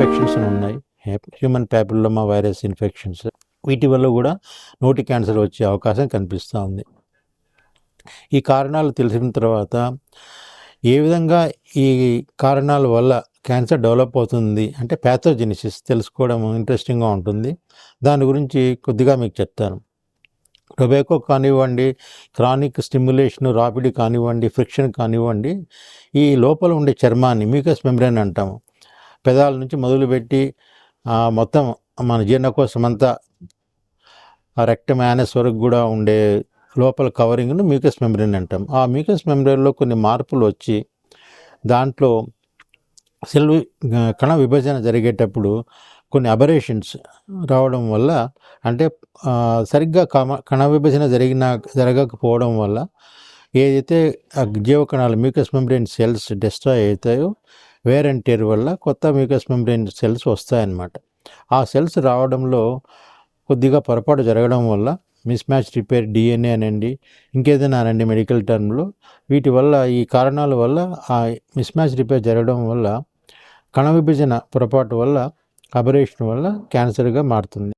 Infections ఉన్నాయి, human papilloma virus infections. వీటి వల్ల కూడా నోటి క్యాన్సర్ వచ్చే అవకాశం కనిపిస్తూ ఉంది. ఈ కారణాలు తెలిసిన తర్వాత ఏ విధంగా ఈ కారణాల వల్ల క్యాన్సర్ డెవలప్ అవుతుంది అంటే ప్యాథోజెనిసిస్ తెలుసుకోవడం ఇంట్రెస్టింగ్గా ఉంటుంది. దాని గురించి కొద్దిగా మీకు చెప్తాను. టొబాకో కానివ్వండి, క్రానిక్ స్టిమ్యులేషన్, రాపిడ్ కానివ్వండి, ఫ్రిక్షన్ కానివ్వండి, ఈ లోపల ఉండే చర్మాన్ని మ్యూకస్ మెంబ్రేన్ అంటాము. పెదాల నుంచి మొదలుపెట్టి మొత్తం మన జీర్ణకోశం అంతా రెక్టమ్ యానస్ వరకు కూడా ఉండే లోపల కవరింగ్ను మ్యూకస్ మెంబ్రేన్ అంటాం. ఆ మ్యూకస్ మెంబ్రేన్లో కొన్ని మార్పులు వచ్చి దాంట్లో కణ విభజన జరిగేటప్పుడు కొన్ని అబరేషన్స్ రావడం వల్ల, అంటే సరిగ్గా కణ విభజన జరగకపోవడం వల్ల ఏదైతే జీవకణాలు మ్యూకస్ మెంబ్రేన్ సెల్స్ డిస్ట్రాయ్ అవుతాయో వేర్ అండ్ టేర్ వల్ల కొత్త మ్యూకస్ మెంబ్రేన్ సెల్స్ వస్తాయన్నమాట. ఆ సెల్స్ రావడంలో కొద్దిగా పొరపాటు జరగడం వల్ల మిస్ మ్యాచ్ రిపేర్, DNA అనండి, ఇంకేదైనా అనండి మెడికల్ టర్మ్లో, వీటి వల్ల ఈ కారణాల వల్ల ఆ మిస్ మ్యాచ్ రిపేర్ జరగడం వల్ల కణ విభజన పొరపాటు వల్ల అబరేషన్ వల్ల క్యాన్సర్గా మారుతుంది.